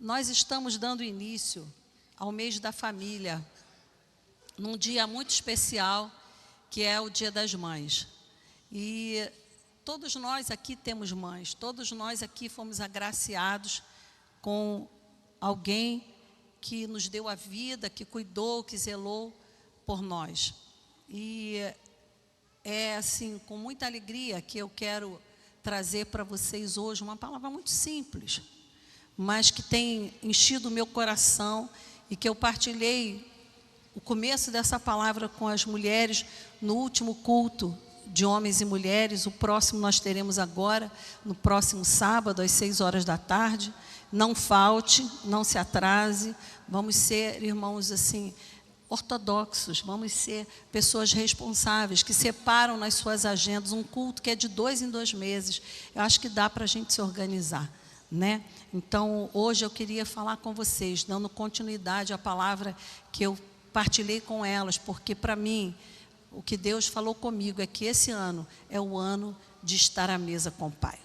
Nós estamos dando início ao mês da família, num dia muito especial, que é o Dia das Mães. E todos nós aqui temos mães, todos nós aqui fomos agraciados com alguém que nos deu a vida, que cuidou, que zelou por nós. E é assim, com muita alegria que eu quero trazer para vocês hoje uma palavra muito simples, mas que tem enchido o meu coração e que eu partilhei o começo dessa palavra com as mulheres no último culto de homens e mulheres. O próximo nós teremos agora, no próximo sábado, às 6 horas da tarde. Não falte, não se atrase. Vamos ser, irmãos, assim, ortodoxos, vamos ser pessoas responsáveis, que separam nas suas agendas um culto que é de 2 em 2 meses. Eu acho que dá para a gente se organizar, né? Então, hoje eu queria falar com vocês, dando continuidade à palavra que eu partilhei com elas, porque para mim, o que Deus falou comigo é que esse ano é o ano de estar à mesa com o Pai.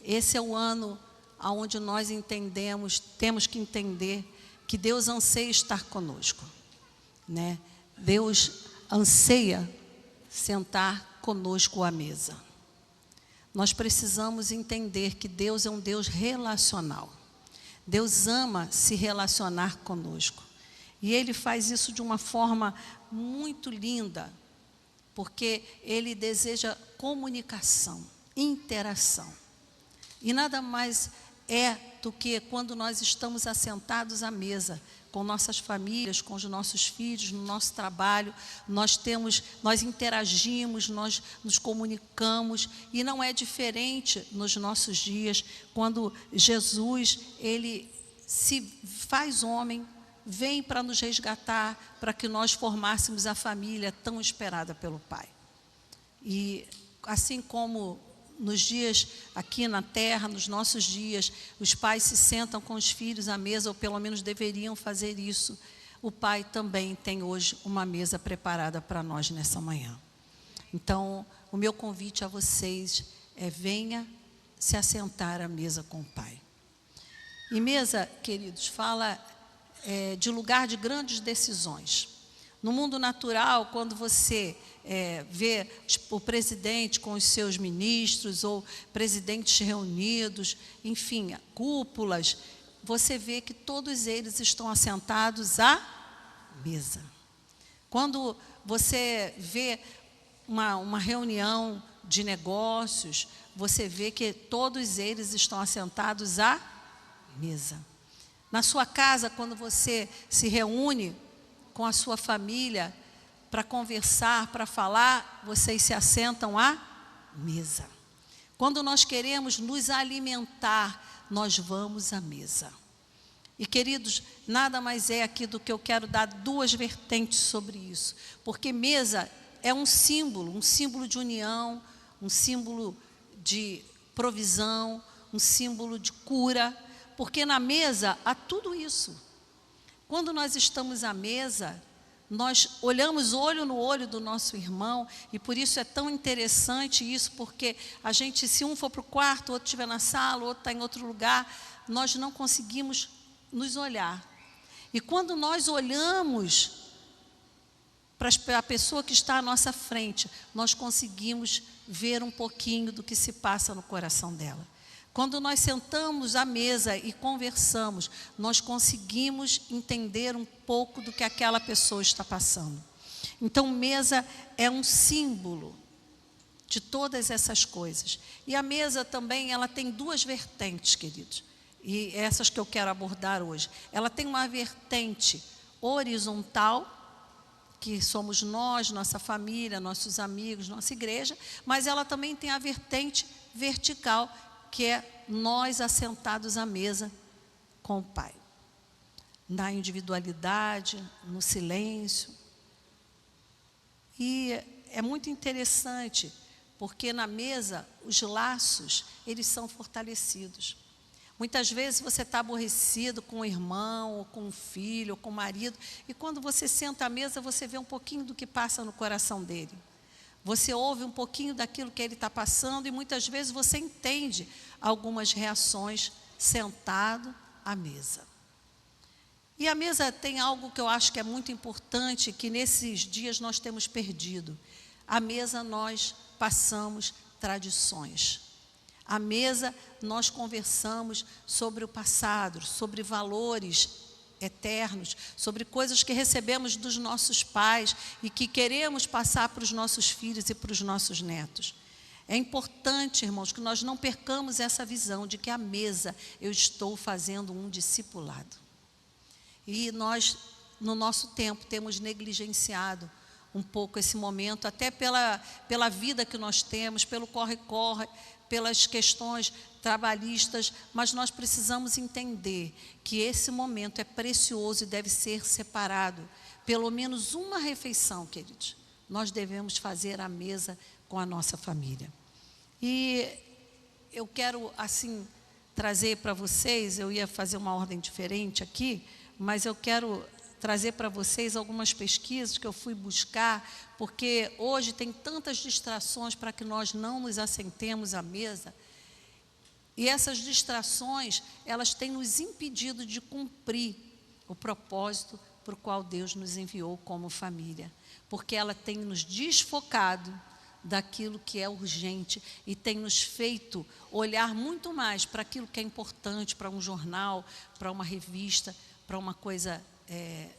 Esse é o ano onde nós entendemos, temos que entender que Deus anseia estar conosco, né? Deus anseia sentar conosco à mesa. Nós precisamos entender que Deus é um Deus relacional. Deus ama se relacionar conosco. E Ele faz isso de uma forma muito linda, porque Ele deseja comunicação, interação. E nada mais é do que quando nós estamos assentados à mesa, com nossas famílias, com os nossos filhos, no nosso trabalho, nós interagimos, nós nos comunicamos, e não é diferente nos nossos dias, quando Jesus, Ele se faz homem, vem para nos resgatar, para que nós formássemos a família tão esperada pelo Pai. E assim como nos dias aqui na terra, nos nossos dias, os pais se sentam com os filhos à mesa, ou pelo menos deveriam fazer isso, o Pai também tem hoje uma mesa preparada para nós nessa manhã. Então, o meu convite a vocês é: venha se assentar à mesa com o Pai. E mesa, queridos, fala de lugar de grandes decisões. No mundo natural, quando você vê o presidente com os seus ministros, ou presidentes reunidos, enfim, cúpulas, você vê que todos eles estão assentados à mesa. Quando você vê uma reunião de negócios, você vê que todos eles estão assentados à mesa. Na sua casa, quando você se reúne com a sua família para conversar, para falar, vocês se assentam à mesa. Quando nós queremos nos alimentar, nós vamos à mesa. E, queridos, nada mais é aqui do que eu quero dar 2 vertentes sobre isso. Porque mesa é um símbolo de união, um símbolo de provisão, um símbolo de cura. Porque na mesa há tudo isso. Quando nós estamos à mesa, nós olhamos olho no olho do nosso irmão, e por isso é tão interessante isso, porque a gente, se um for para o quarto, o outro estiver na sala, o outro está em outro lugar, nós não conseguimos nos olhar. E quando nós olhamos para a pessoa que está à nossa frente, nós conseguimos ver um pouquinho do que se passa no coração dela. Quando nós sentamos à mesa e conversamos, nós conseguimos entender um pouco do que aquela pessoa está passando. Então, mesa é um símbolo de todas essas coisas. E a mesa também, ela tem 2 vertentes, queridos. E essas que eu quero abordar hoje. Ela tem uma vertente horizontal, que somos nós, nossa família, nossos amigos, nossa igreja, mas ela também tem a vertente vertical, que é nós assentados à mesa com o Pai. Na individualidade, no silêncio. E é muito interessante, porque na mesa os laços, eles são fortalecidos. Muitas vezes você está aborrecido com o irmão, ou com o filho, ou com o marido, e quando você senta à mesa, você vê um pouquinho do que passa no coração dele. Você ouve um pouquinho daquilo que ele está passando, e muitas vezes você entende algumas reações sentado à mesa. E a mesa tem algo que eu acho que é muito importante, que nesses dias nós temos perdido. À mesa nós passamos tradições. À mesa nós conversamos sobre o passado, sobre valores eternos, sobre coisas que recebemos dos nossos pais e que queremos passar para os nossos filhos e para os nossos netos. É importante, irmãos, que nós não percamos essa visão de que à mesa eu estou fazendo um discipulado. E nós, no nosso tempo, temos negligenciado um pouco esse momento, até pela vida que nós temos, pelo corre-corre, pelas questões trabalhistas, mas nós precisamos entender que esse momento é precioso e deve ser separado. Pelo menos uma refeição, queridos, nós devemos fazer à mesa com a nossa família. E eu quero, assim, trazer para vocês, eu ia fazer uma ordem diferente aqui, mas eu quero trazer para vocês algumas pesquisas que eu fui buscar, porque hoje tem tantas distrações para que nós não nos assentemos à mesa. E essas distrações, elas têm nos impedido de cumprir o propósito para o qual Deus nos enviou como família. Porque ela tem nos desfocado daquilo que é urgente e tem nos feito olhar muito mais para aquilo que é importante, para um jornal, para uma revista, para uma coisa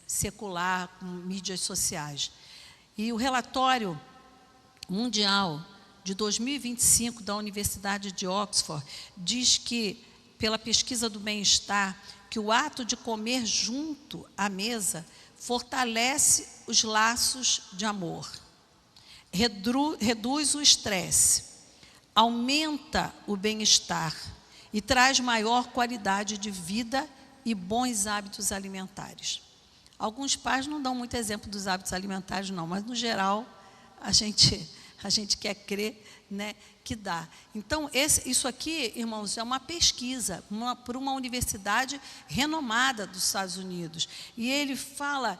secular, com mídias sociais. E o relatório mundial de 2025 da Universidade de Oxford diz que, pela pesquisa do bem-estar, que o ato de comer junto à mesa fortalece os laços de amor, reduz o estresse, aumenta o bem-estar e traz maior qualidade de vida e bons hábitos alimentares. Alguns pais não dão muito exemplo dos hábitos alimentares, não, mas, no geral, a gente quer crer, né, que dá. Então, isso aqui, irmãos, é uma pesquisa por uma universidade renomada dos Estados Unidos. E ele fala,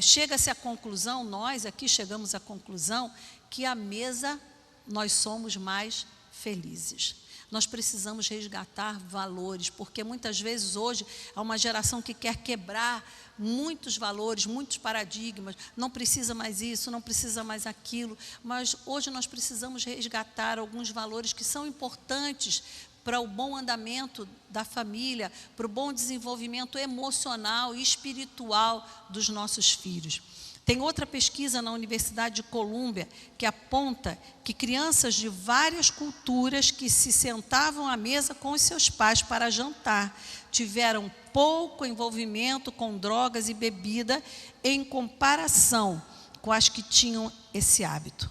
chega-se à conclusão, nós aqui chegamos à conclusão, que à mesa nós somos mais felizes. Nós precisamos resgatar valores, porque muitas vezes hoje há uma geração que quer quebrar muitos valores, muitos paradigmas, não precisa mais isso, não precisa mais aquilo, mas hoje nós precisamos resgatar alguns valores que são importantes para o bom andamento da família, para o bom desenvolvimento emocional e espiritual dos nossos filhos. Tem outra pesquisa na Universidade de Colômbia que aponta que crianças de várias culturas que se sentavam à mesa com os seus pais para jantar tiveram pouco envolvimento com drogas e bebida em comparação com as que tinham esse hábito.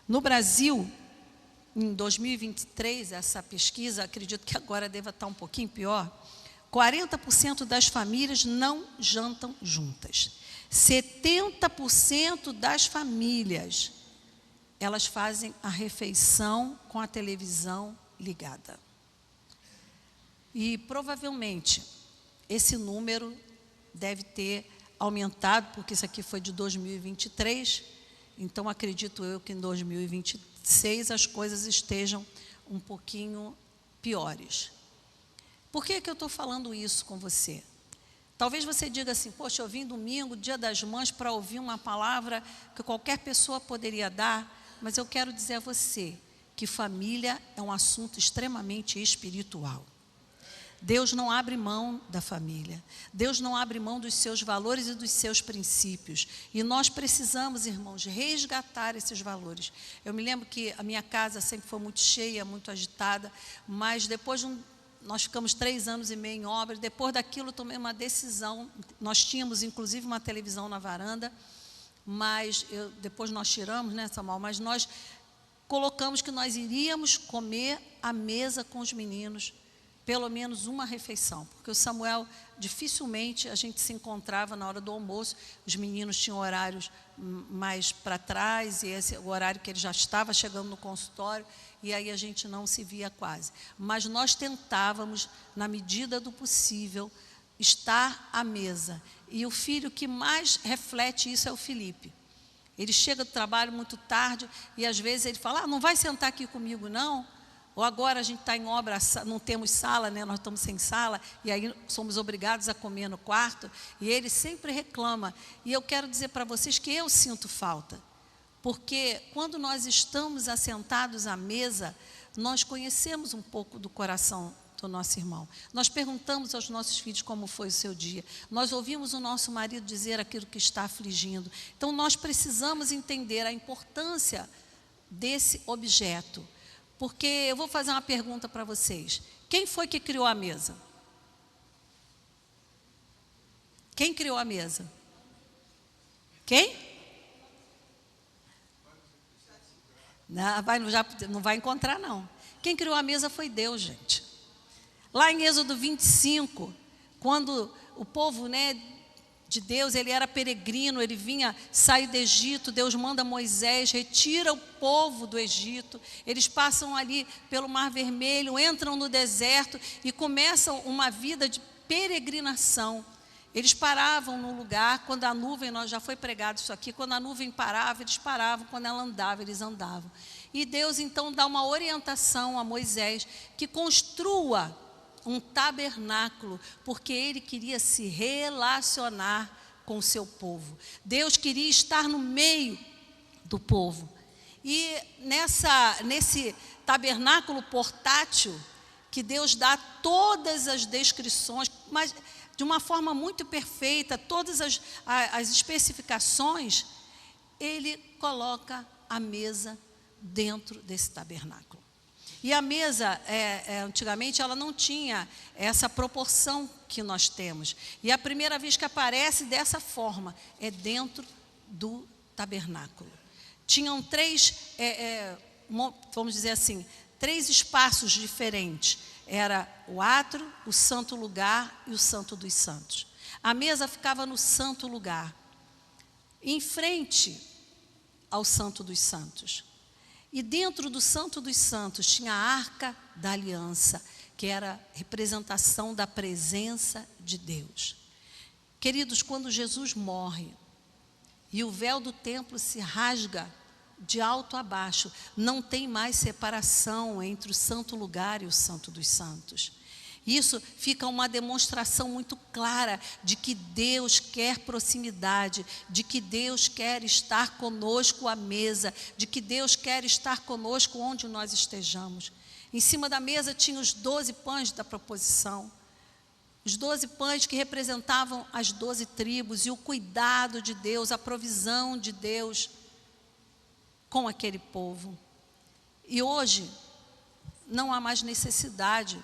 No Brasil, em 2023, essa pesquisa, acredito que agora deva estar um pouquinho pior, 40% das famílias não jantam juntas. 70% das famílias, elas fazem a refeição com a televisão ligada. E provavelmente esse número deve ter aumentado, porque isso aqui foi de 2023, então acredito eu que em 2026 as coisas estejam um pouquinho piores. Por que eu estou falando isso com você? Talvez você diga assim, poxa, eu vim domingo, Dia das Mães, para ouvir uma palavra que qualquer pessoa poderia dar, mas eu quero dizer a você que família é um assunto extremamente espiritual. Deus não abre mão da família. Deus não abre mão dos seus valores e dos seus princípios. E nós precisamos, irmãos, resgatar esses valores. Eu me lembro que a minha casa sempre foi muito cheia, muito agitada, mas depois de nós ficamos 3 anos e meio em obra. Depois daquilo, tomei uma decisão. Nós tínhamos, inclusive, uma televisão na varanda, mas depois nós tiramos, né, Samuel? Mas nós colocamos que nós iríamos comer à mesa com os meninos, pelo menos uma refeição, porque o Samuel, dificilmente a gente se encontrava na hora do almoço, os meninos tinham horários mais para trás, e esse o horário que ele já estava chegando no consultório, e aí a gente não se via quase. Mas nós tentávamos, na medida do possível, estar à mesa. E o filho que mais reflete isso é o Felipe. Ele chega do trabalho muito tarde, e às vezes ele fala, não vai sentar aqui comigo não? Ou agora a gente está em obra, não temos sala, né? Nós estamos sem sala, e aí somos obrigados a comer no quarto, e ele sempre reclama. E eu quero dizer para vocês que eu sinto falta, porque quando nós estamos assentados à mesa, nós conhecemos um pouco do coração do nosso irmão. Nós perguntamos aos nossos filhos como foi o seu dia. Nós ouvimos o nosso marido dizer aquilo que está afligindo. Então, nós precisamos entender a importância desse objeto. Porque eu vou fazer uma pergunta para vocês. Quem foi que criou a mesa? Quem criou a mesa? Quem? Não vai encontrar, não. Quem criou a mesa foi Deus, gente. Lá em Êxodo 25, quando o povo, de Deus, ele era peregrino, ele sair do Egito, Deus manda Moisés, retira o povo do Egito, eles passam ali pelo Mar Vermelho, entram no deserto e começam uma vida de peregrinação. Eles paravam no lugar, quando a nuvem, nós já foi pregado isso aqui, quando a nuvem parava, eles paravam, quando ela andava, eles andavam. E Deus então dá uma orientação a Moisés, que construa um tabernáculo, porque ele queria se relacionar com o seu povo. Deus queria estar no meio do povo. E nesse tabernáculo portátil, que Deus dá todas as descrições, mas de uma forma muito perfeita, todas as especificações, ele coloca a mesa dentro desse tabernáculo. E a mesa, antigamente, ela não tinha essa proporção que nós temos. E a primeira vez que aparece dessa forma é dentro do tabernáculo. Tinham vamos dizer assim, 3 espaços diferentes. Era o átrio, o santo lugar e o santo dos santos. A mesa ficava no santo lugar, em frente ao santo dos santos. E dentro do Santo dos Santos tinha a Arca da Aliança, que era a representação da presença de Deus. Queridos, quando Jesus morre e o véu do templo se rasga de alto a baixo, não tem mais separação entre o santo lugar e o Santo dos Santos. Isso fica uma demonstração muito clara de que Deus quer proximidade, de que Deus quer estar conosco à mesa, de que Deus quer estar conosco onde nós estejamos. Em cima da mesa tinha os 12 pães da proposição, os 12 pães que representavam as 12 tribos e o cuidado de Deus, a provisão de Deus com aquele povo. E hoje não há mais necessidade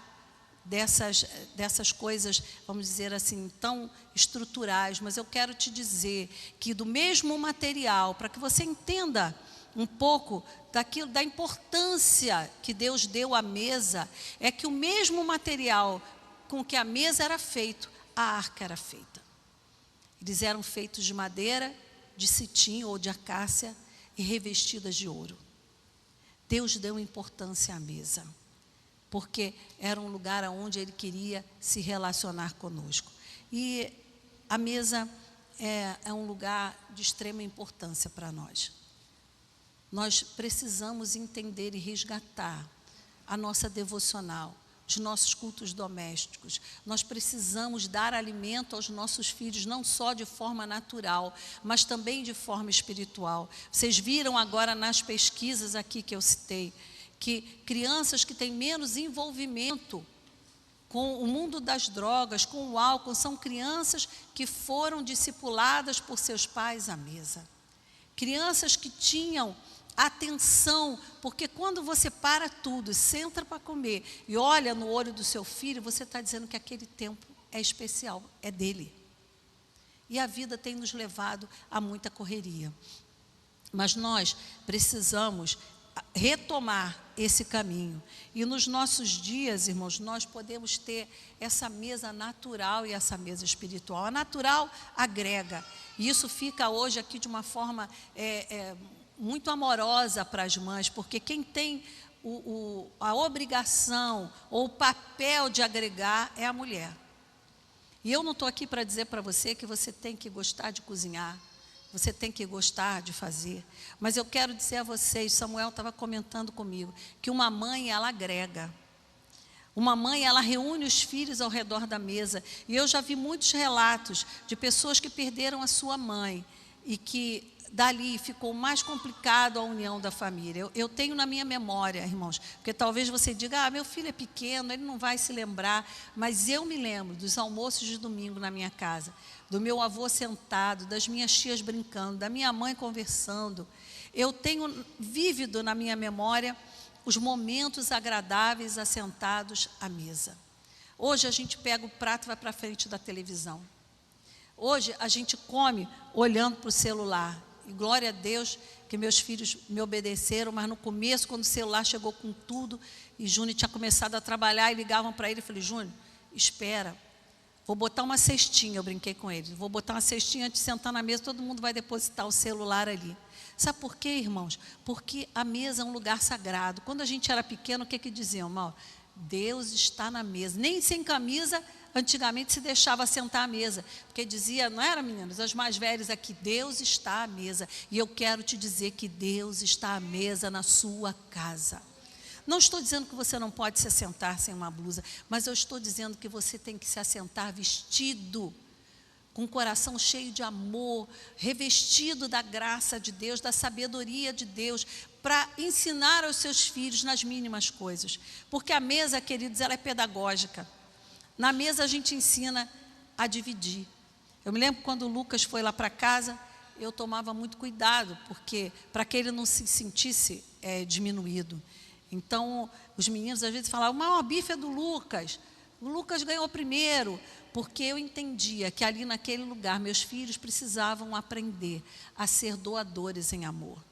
dessas coisas, vamos dizer assim, tão estruturais, mas eu quero te dizer que do mesmo material, para que você entenda um pouco da importância que Deus deu à mesa, é que o mesmo material com que a mesa era feito, a arca era feita. Eles eram feitos de madeira, de cetim ou de acácia e revestidas de ouro. Deus deu importância à mesa, porque era um lugar onde Ele queria se relacionar conosco. E a mesa é um lugar de extrema importância para nós. Nós precisamos entender e resgatar a nossa devocional, os nossos cultos domésticos. Nós precisamos dar alimento aos nossos filhos, não só de forma natural, mas também de forma espiritual. Vocês viram agora nas pesquisas aqui que eu citei, que crianças que têm menos envolvimento com o mundo das drogas, com o álcool, são crianças que foram discipuladas por seus pais à mesa. Crianças que tinham atenção, porque quando você para tudo, senta para comer e olha no olho do seu filho, você está dizendo que aquele tempo é especial, é dele. E a vida tem nos levado a muita correria. Mas nós precisamos retomar esse caminho. E nos nossos dias, irmãos, nós podemos ter essa mesa natural e essa mesa espiritual. A natural agrega. E isso fica hoje aqui de uma forma muito amorosa para as mães, porque quem tem a obrigação ou o papel de agregar é a mulher. E eu não estou aqui para dizer para você que você tem que gostar de cozinhar, você tem que gostar de fazer. Mas eu quero dizer a vocês, Samuel estava comentando comigo, que uma mãe, ela agrega. Uma mãe, ela reúne os filhos ao redor da mesa. E eu já vi muitos relatos de pessoas que perderam a sua mãe e que dali ficou mais complicado a união da família. Eu tenho na minha memória, irmãos, porque talvez você diga, meu filho é pequeno, ele não vai se lembrar, mas eu me lembro dos almoços de domingo na minha casa, do meu avô sentado, das minhas tias brincando, da minha mãe conversando. Eu tenho vívido na minha memória os momentos agradáveis assentados à mesa. Hoje a gente pega o prato e vai para a frente da televisão. Hoje a gente come olhando para o celular. E glória a Deus que meus filhos me obedeceram, mas no começo, quando o celular chegou com tudo, e Júnior tinha começado a trabalhar, e ligavam para ele, eu falei, Júnior, espera, vou botar uma cestinha, eu brinquei com ele, vou botar uma cestinha antes de sentar na mesa, todo mundo vai depositar o celular ali. Sabe por quê, irmãos? Porque a mesa é um lugar sagrado. Quando a gente era pequeno, o que diziam, irmão? Deus está na mesa. Nem sem camisa, antigamente se deixava sentar à mesa. Porque dizia, não era, meninos, as mais velhas aqui, Deus está à mesa. E eu quero te dizer que Deus está à mesa na sua casa. Não estou dizendo que você não pode se assentar sem uma blusa, mas eu estou dizendo que você tem que se assentar vestido, com o coração cheio de amor, revestido da graça de Deus, da sabedoria de Deus, para ensinar aos seus filhos nas mínimas coisas. Porque a mesa, queridos, ela é pedagógica. Na mesa a gente ensina a dividir. Eu me lembro quando o Lucas foi lá para casa, eu tomava muito cuidado, porque para que ele não se sentisse diminuído. Então, os meninos às vezes falavam, mas o bife é do Lucas. O Lucas ganhou primeiro, porque eu entendia que ali naquele lugar meus filhos precisavam aprender a ser doadores em amor.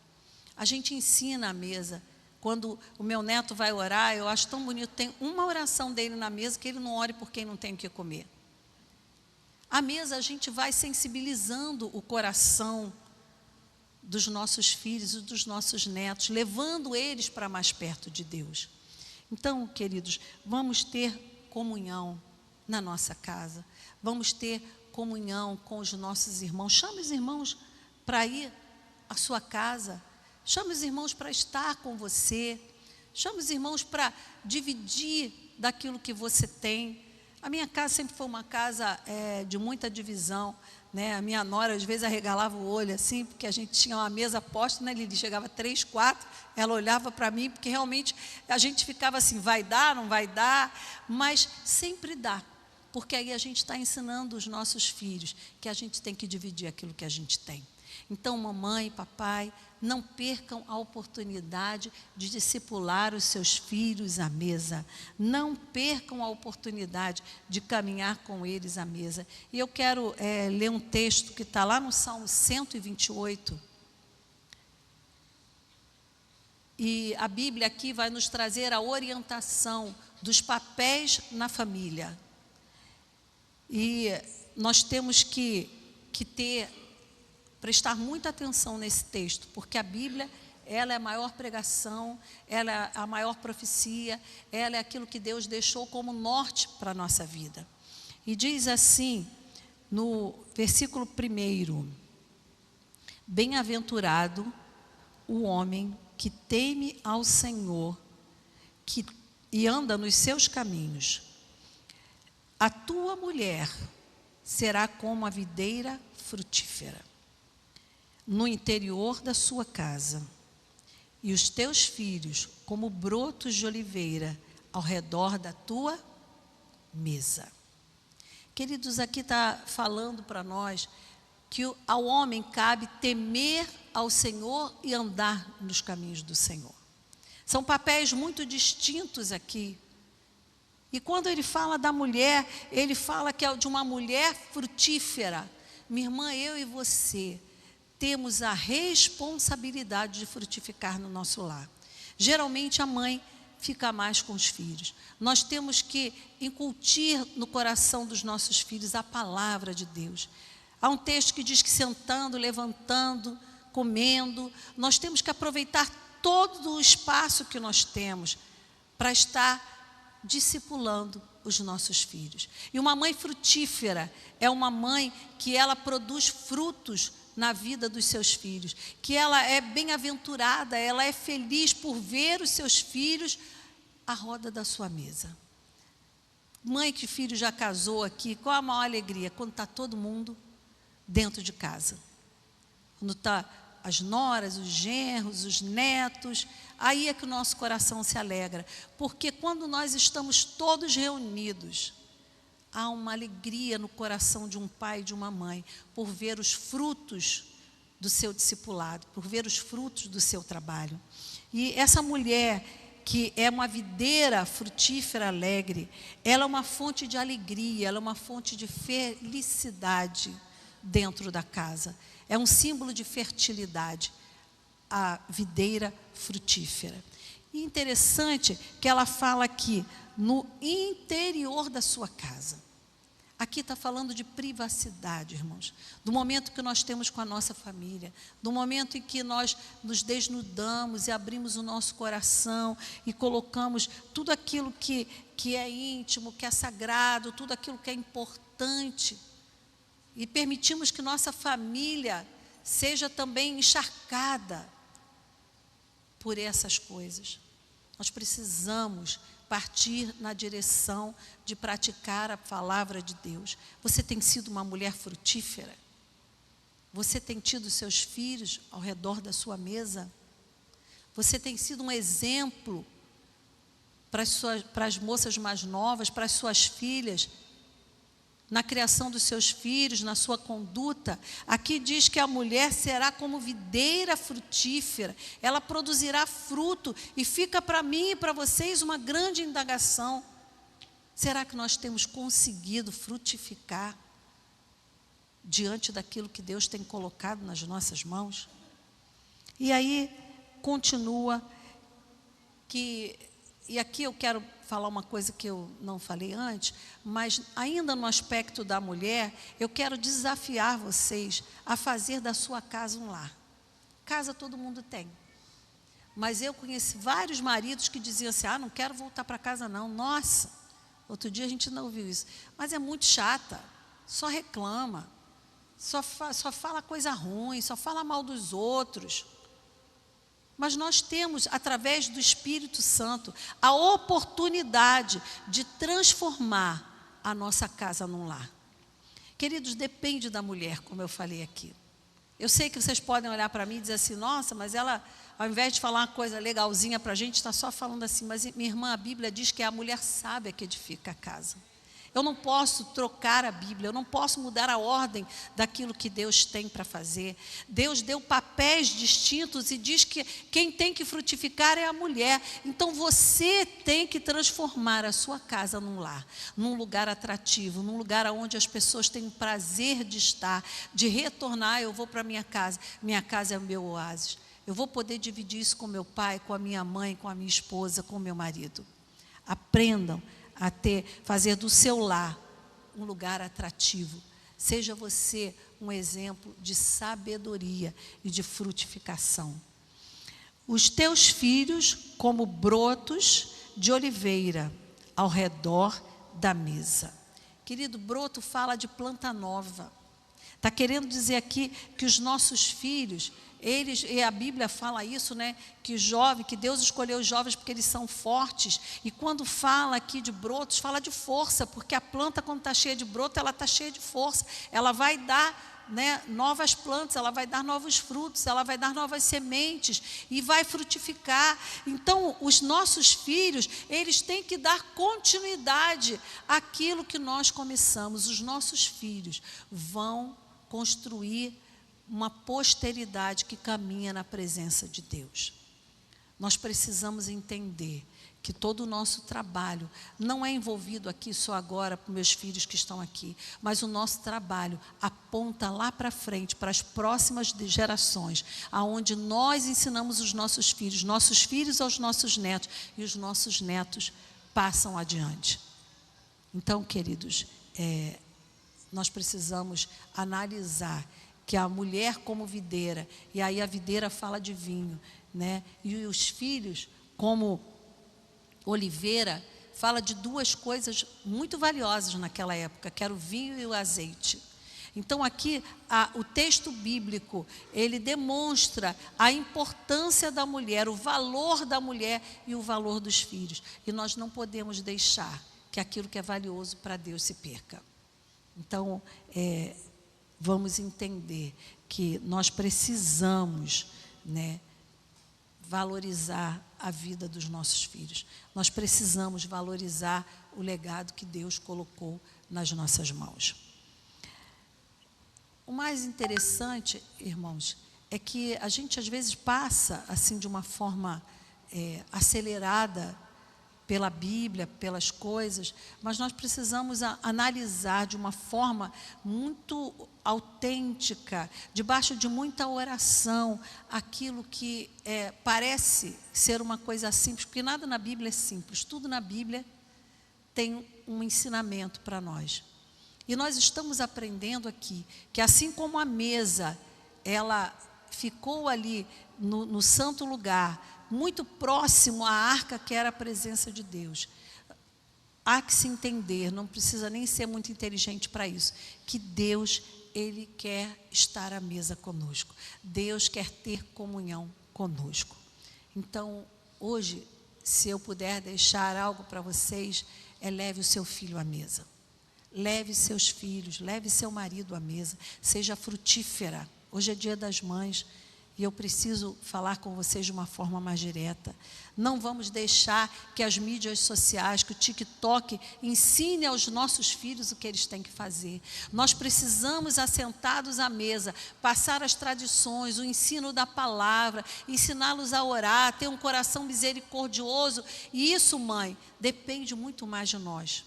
A gente ensina à mesa. Quando o meu neto vai orar, eu acho tão bonito, tem uma oração dele na mesa que ele não ore por quem não tem o que comer. À mesa a gente vai sensibilizando o coração dos nossos filhos e dos nossos netos, levando eles para mais perto de Deus. Então, queridos, vamos ter comunhão na nossa casa, vamos ter comunhão com os nossos irmãos. Chame os irmãos para ir à sua casa, chame os irmãos para estar com você, chame os irmãos para dividir daquilo que você tem. A minha casa sempre foi uma casa de muita divisão, né? A minha nora às vezes arregalava o olho assim, porque a gente tinha uma mesa posta, né, Lili? Chegava 3, 4, ela olhava para mim, porque realmente a gente ficava assim, vai dar, não vai dar, mas sempre dá, porque aí a gente está ensinando os nossos filhos que a gente tem que dividir aquilo que a gente tem. Então, mamãe e papai, não percam a oportunidade de discipular os seus filhos à mesa. Não percam a oportunidade de caminhar com eles à mesa. E eu quero ler um texto que está lá no Salmo 128. E a Bíblia aqui vai nos trazer a orientação dos papéis na família. E nós temos que prestar muita atenção nesse texto, porque a Bíblia, ela é a maior pregação, ela é a maior profecia, ela é aquilo que Deus deixou como norte para a nossa vida. E diz assim, no versículo 1, bem-aventurado o homem que teme ao Senhor e anda nos seus caminhos. A tua mulher será como a videira frutífera no interior da sua casa, e os teus filhos como brotos de oliveira ao redor da tua mesa. Queridos, aqui está falando para nós que ao homem cabe temer ao Senhor e andar nos caminhos do Senhor. São papéis muito distintos aqui. E quando ele fala da mulher, ele fala que é de uma mulher frutífera. Minha irmã, eu e você temos a responsabilidade de frutificar no nosso lar. Geralmente a mãe fica mais com os filhos. Nós temos que incutir no coração dos nossos filhos a palavra de Deus. Há um texto que diz que sentando, levantando, comendo, nós temos que aproveitar todo o espaço que nós temos para estar discipulando os nossos filhos. E uma mãe frutífera é uma mãe que ela produz frutos na vida dos seus filhos, que ela é bem-aventurada, ela é feliz por ver os seus filhos à roda da sua mesa. Mãe que filho já casou aqui, qual a maior alegria? Quando está todo mundo dentro de casa. Quando está as noras, os genros, os netos, aí é que o nosso coração se alegra. Porque quando nós estamos todos reunidos, há uma alegria no coração de um pai e de uma mãe, por ver os frutos do seu discipulado, por ver os frutos do seu trabalho. E essa mulher, que é uma videira frutífera alegre, ela é uma fonte de alegria, ela é uma fonte de felicidade dentro da casa. É um símbolo de fertilidade, a videira frutífera. E interessante que ela fala aqui, no interior da sua casa. Aqui está falando de privacidade, irmãos. Do momento que nós temos com a nossa família, do momento em que nós nos desnudamos e abrimos o nosso coração e colocamos tudo aquilo que é íntimo, que é sagrado, tudo aquilo que é importante, e permitimos que nossa família seja também encharcada por essas coisas. Nós precisamos partir na direção de praticar a palavra de Deus. Você tem sido uma mulher frutífera? Você tem tido seus filhos ao redor da sua mesa? Você tem sido um exemplo para as moças mais novas, para as suas filhas, na criação dos seus filhos, na sua conduta? Aqui diz que a mulher será como videira frutífera, ela produzirá fruto, e fica para mim e para vocês uma grande indagação: será que nós temos conseguido frutificar diante daquilo que Deus tem colocado nas nossas mãos? E aí continua e aqui eu quero falar uma coisa que eu não falei antes, mas ainda no aspecto da mulher, eu quero desafiar vocês a fazer da sua casa um lar. Casa todo mundo tem. Mas eu conheci vários maridos que diziam assim: não quero voltar para casa não. Nossa, outro dia a gente não ouviu isso. Mas é muito chata, só reclama, só fala coisa ruim, só fala mal dos outros. Mas nós temos, através do Espírito Santo, a oportunidade de transformar a nossa casa num lar. Queridos, depende da mulher, como eu falei aqui. Eu sei que vocês podem olhar para mim e dizer assim: nossa, mas ela, ao invés de falar uma coisa legalzinha para a gente, está só falando assim. Mas minha irmã, a Bíblia diz que é a mulher sábia que edifica a casa. Eu não posso trocar a Bíblia, eu não posso mudar a ordem daquilo que Deus tem para fazer. Deus deu papéis distintos e diz que quem tem que frutificar é a mulher. Então você tem que transformar a sua casa num lar, num lugar atrativo, num lugar onde as pessoas têm o prazer de estar, de retornar. Eu vou para a minha casa é o meu oásis. Eu vou poder dividir isso com meu pai, com a minha mãe, com a minha esposa, com o meu marido. Aprendam a fazer do seu lar um lugar atrativo. Seja você um exemplo de sabedoria e de frutificação. Os teus filhos como brotos de oliveira ao redor da mesa. Querido, broto fala de planta nova. Está querendo dizer aqui que os nossos filhos, e a Bíblia fala isso, né? Que Deus escolheu os jovens porque eles são fortes. E quando fala aqui de brotos, fala de força, porque a planta, quando está cheia de broto, ela está cheia de força. Ela vai dar, né, novas plantas, ela vai dar novos frutos, ela vai dar novas sementes e vai frutificar. Então, os nossos filhos, eles têm que dar continuidade àquilo que nós começamos. Os nossos filhos vão construir uma posteridade que caminha na presença de Deus. Nós precisamos entender que todo o nosso trabalho não é envolvido aqui só agora para meus filhos que estão aqui, mas o nosso trabalho aponta lá para frente, para as próximas gerações, aonde nós ensinamos os nossos filhos aos nossos netos, e os nossos netos passam adiante. Então, queridos, nós precisamos analisar que a mulher como videira, e aí a videira fala de vinho, né? E os filhos como oliveira, fala de duas coisas muito valiosas naquela época, que era o vinho e o azeite. Então aqui o texto bíblico, ele demonstra a importância da mulher, o valor da mulher e o valor dos filhos. E nós não podemos deixar que aquilo que é valioso para Deus se perca. Então, vamos entender que nós precisamos, né, valorizar a vida dos nossos filhos. Nós precisamos valorizar o legado que Deus colocou nas nossas mãos. O mais interessante, irmãos, é que a gente às vezes passa assim de uma forma acelerada pela Bíblia, pelas coisas, mas nós precisamos analisar de uma forma muito autêntica, debaixo de muita oração, aquilo que parece ser uma coisa simples, porque nada na Bíblia é simples, tudo na Bíblia tem um ensinamento para nós. E nós estamos aprendendo aqui que assim como a mesa, ela ficou ali no santo lugar, muito próximo à arca que era a presença de Deus. Há que se entender, não precisa nem ser muito inteligente para isso, que Deus, Ele quer estar à mesa conosco. Deus quer ter comunhão conosco. Então, hoje, se eu puder deixar algo para vocês, leve o seu filho à mesa. Leve seus filhos, leve seu marido à mesa, seja frutífera. Hoje é dia das mães e eu preciso falar com vocês de uma forma mais direta. Não vamos deixar que as mídias sociais, que o TikTok ensine aos nossos filhos o que eles têm que fazer. Nós precisamos, assentados à mesa, passar as tradições, o ensino da palavra, ensiná-los a orar, ter um coração misericordioso. E isso, mãe, depende muito mais de nós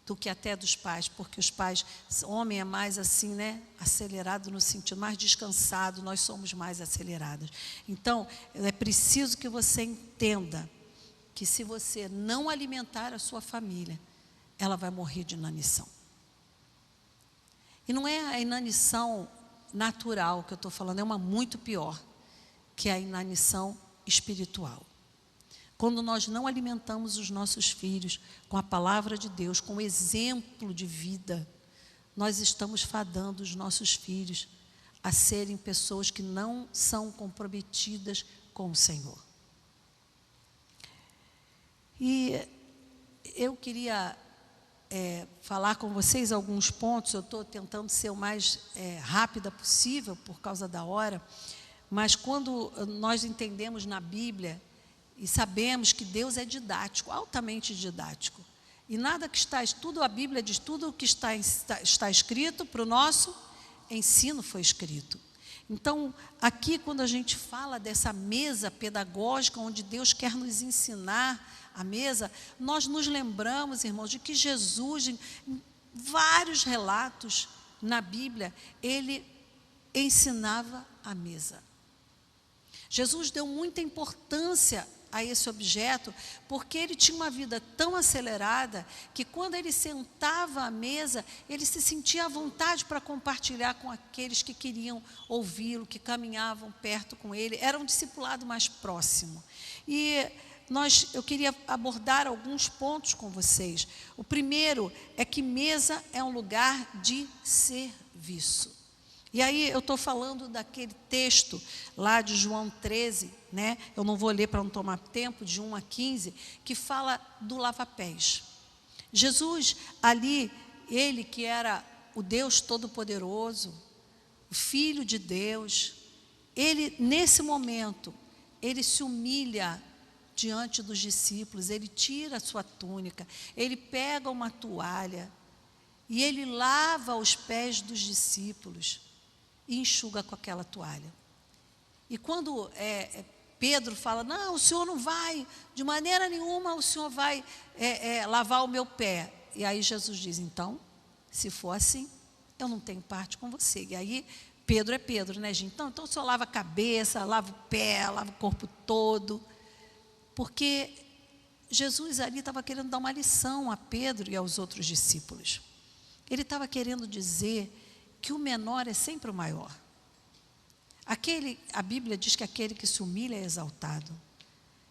do que até dos pais, porque os pais, homem é mais assim, né, acelerado no sentido, mais descansado, nós somos mais acelerados. Então, é preciso que você entenda que se você não alimentar a sua família, ela vai morrer de inanição. E não é a inanição natural que eu estou falando, é uma muito pior, que é a inanição espiritual. Quando nós não alimentamos os nossos filhos com a palavra de Deus, com o exemplo de vida, nós estamos fadando os nossos filhos a serem pessoas que não são comprometidas com o Senhor. E eu queria falar com vocês alguns pontos, eu estou tentando ser o mais rápida possível por causa da hora, mas quando nós entendemos na Bíblia, e sabemos que Deus é didático, altamente didático. E nada que está, tudo a Bíblia diz, tudo o que está escrito para o nosso ensino foi escrito. Então, aqui quando a gente fala dessa mesa pedagógica, onde Deus quer nos ensinar a mesa, nós nos lembramos, irmãos, de que Jesus, em vários relatos na Bíblia, Ele ensinava a mesa. Jesus deu muita importância a esse objeto, porque ele tinha uma vida tão acelerada, que quando ele sentava à mesa, ele se sentia à vontade para compartilhar com aqueles que queriam ouvi-lo, que caminhavam perto com ele, era um discipulado mais próximo. E eu queria abordar alguns pontos com vocês. O primeiro é que mesa é um lugar de serviço. E aí eu estou falando daquele texto lá de João 13, né? Eu não vou ler para não tomar tempo, de 1 a 15, que fala do lava-pés. Jesus ali, ele que era o Deus Todo-Poderoso, o Filho de Deus, ele nesse momento, ele se humilha diante dos discípulos, ele tira a sua túnica, ele pega uma toalha e ele lava os pés dos discípulos e enxuga com aquela toalha. E quando Pedro fala, não, o senhor não vai, de maneira nenhuma o senhor vai lavar o meu pé. E aí Jesus diz, então, se for assim, eu não tenho parte com você. E aí Pedro é Pedro, né, gente? Então o senhor lava a cabeça, lava o pé, lava o corpo todo. Porque Jesus ali estava querendo dar uma lição a Pedro e aos outros discípulos. Ele estava querendo dizer que o menor é sempre o maior. A Bíblia diz que aquele que se humilha é exaltado.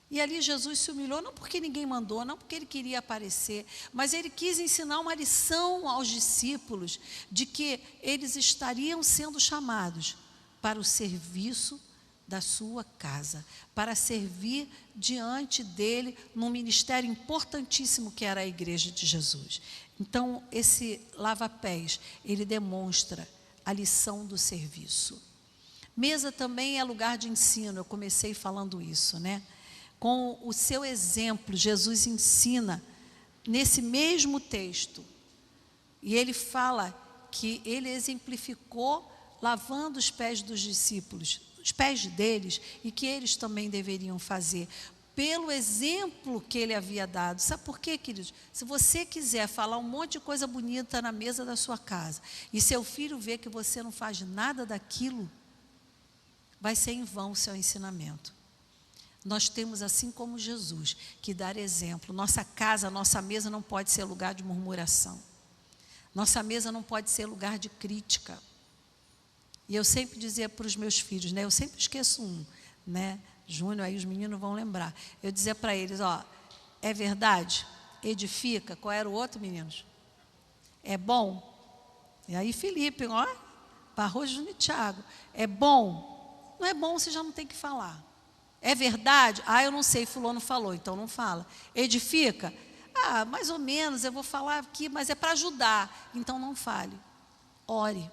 E ali Jesus se humilhou, não porque ninguém mandou, não porque ele queria aparecer, mas ele quis ensinar uma lição aos discípulos de que eles estariam sendo chamados para o serviço da sua casa, para servir diante dele num ministério importantíssimo que era a igreja de Jesus. Então, esse lava-pés, ele demonstra a lição do serviço. Mesa também é lugar de ensino, eu comecei falando isso, né? Com o seu exemplo, Jesus ensina nesse mesmo texto, e ele fala que ele exemplificou lavando os pés dos discípulos, os pés deles, e que eles também deveriam fazer, pelo exemplo que ele havia dado. Sabe por quê, queridos? Se você quiser falar um monte de coisa bonita na mesa da sua casa, e seu filho vê que você não faz nada daquilo, vai ser em vão o seu ensinamento. Nós temos, assim como Jesus, que dar exemplo. Nossa casa, nossa mesa não pode ser lugar de murmuração. Nossa mesa não pode ser lugar de crítica. E eu sempre dizia para os meus filhos, né? Eu sempre esqueço um, né? Júnior, aí os meninos vão lembrar. Eu dizia para eles, ó, é verdade? Edifica. Qual era o outro, meninos? É bom? E aí Felipe, ó, Barroso, Júnior e Thiago. É bom? Não é bom, você já não tem que falar. É verdade? Ah, eu não sei, fulano falou, então não fala. Edifica? Ah, mais ou menos, eu vou falar aqui, mas é para ajudar, então não fale. Ore.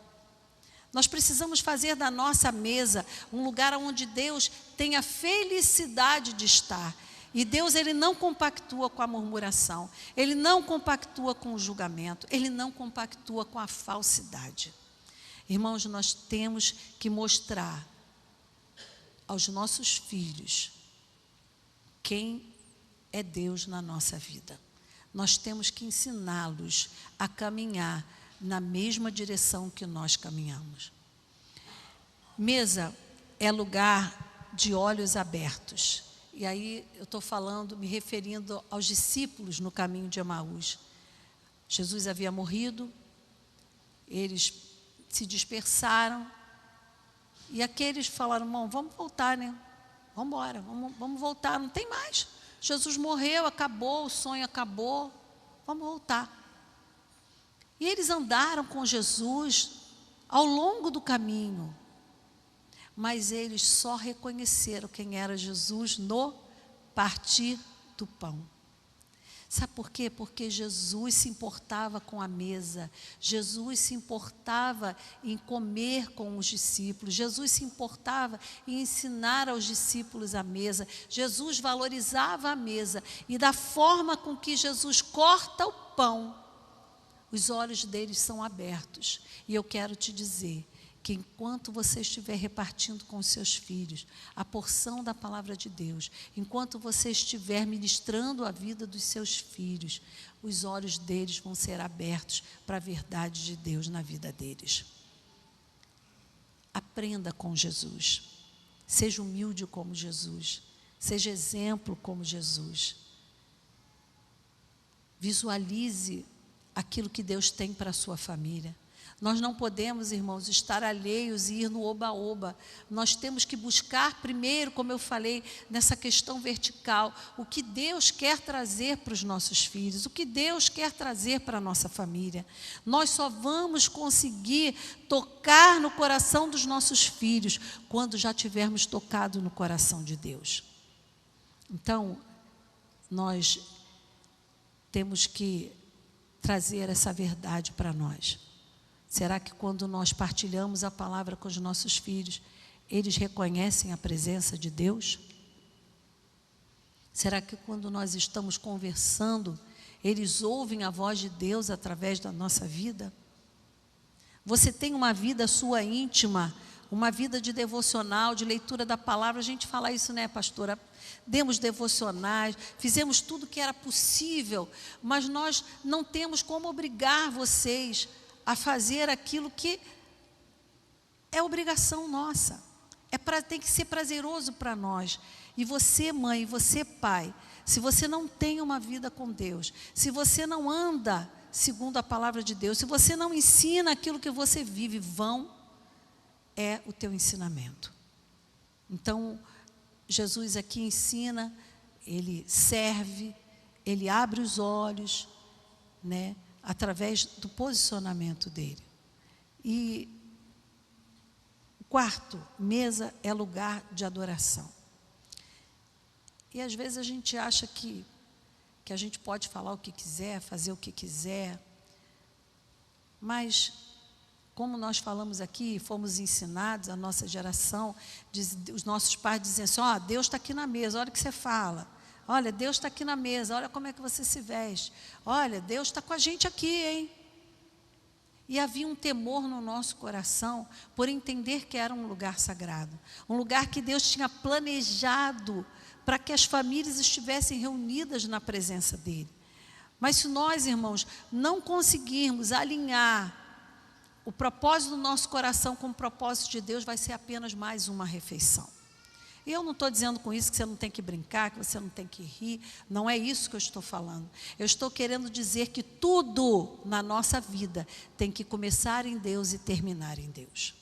Nós precisamos fazer da nossa mesa um lugar onde Deus tenha felicidade de estar. E Deus, ele não compactua com a murmuração, ele não compactua com o julgamento, ele não compactua com a falsidade. Irmãos, nós temos que mostrar aos nossos filhos quem é Deus na nossa vida. Nós temos que ensiná-los a caminhar na mesma direção que nós caminhamos. Mesa é lugar de olhos abertos. E aí eu estou falando, me referindo aos discípulos no caminho de Emaús. Jesus havia morrido, eles se dispersaram, e aqueles falaram, irmão, vamos voltar, né? Vamos embora, vamos voltar, não tem mais. Jesus morreu, acabou, o sonho acabou, vamos voltar. E eles andaram com Jesus ao longo do caminho, mas eles só reconheceram quem era Jesus no partir do pão. Sabe por quê? Porque Jesus se importava com a mesa, Jesus se importava em comer com os discípulos, Jesus se importava em ensinar aos discípulos a mesa, Jesus valorizava a mesa, e da forma com que Jesus corta o pão, os olhos deles são abertos. E eu quero te dizer que enquanto você estiver repartindo com os seus filhos a porção da palavra de Deus, enquanto você estiver ministrando a vida dos seus filhos, os olhos deles vão ser abertos para a verdade de Deus na vida deles. Aprenda com Jesus, seja humilde como Jesus, seja exemplo como Jesus. Visualize aquilo que Deus tem para a sua família. Nós não podemos, irmãos, estar alheios e ir no oba-oba. Nós temos que buscar primeiro, como eu falei, nessa questão vertical, o que Deus quer trazer para os nossos filhos, o que Deus quer trazer para a nossa família. Nós só vamos conseguir tocar no coração dos nossos filhos quando já tivermos tocado no coração de Deus. Então, nós temos que trazer essa verdade para nós. Será que quando nós partilhamos a palavra com os nossos filhos, eles reconhecem a presença de Deus? Será que quando nós estamos conversando, eles ouvem a voz de Deus através da nossa vida? Você tem uma vida sua íntima, uma vida de devocional, de leitura da palavra. A gente fala isso, né, pastora? Demos devocionais, fizemos tudo que era possível, mas nós não temos como obrigar vocês a fazer aquilo que é obrigação nossa. Tem que ser prazeroso para nós. E você, mãe, e você, pai, se você não tem uma vida com Deus, se você não anda segundo a palavra de Deus, se você não ensina aquilo que você vive, vão é o teu ensinamento. Então, Jesus aqui ensina ele serve, ele abre os olhos, né, através do posicionamento dele. E o quarto, mesa é lugar de adoração. E às vezes a gente acha que a gente pode falar o que quiser, fazer o que quiser, mas como nós falamos aqui, fomos ensinados, a nossa geração, os nossos pais dizem assim, ó, Deus está aqui na mesa, olha o que você fala. Olha, Deus está aqui na mesa, olha como é que você se veste. Olha, Deus está com a gente aqui, hein? E havia um temor no nosso coração por entender que era um lugar sagrado. Um lugar que Deus tinha planejado para que as famílias estivessem reunidas na presença dEle. Mas se nós, irmãos, não conseguirmos alinhar o propósito do nosso coração com o propósito de Deus, vai ser apenas mais uma refeição. E eu não estou dizendo com isso que você não tem que brincar, que você não tem que rir, não é isso que eu estou falando. Eu estou querendo dizer que tudo na nossa vida tem que começar em Deus e terminar em Deus.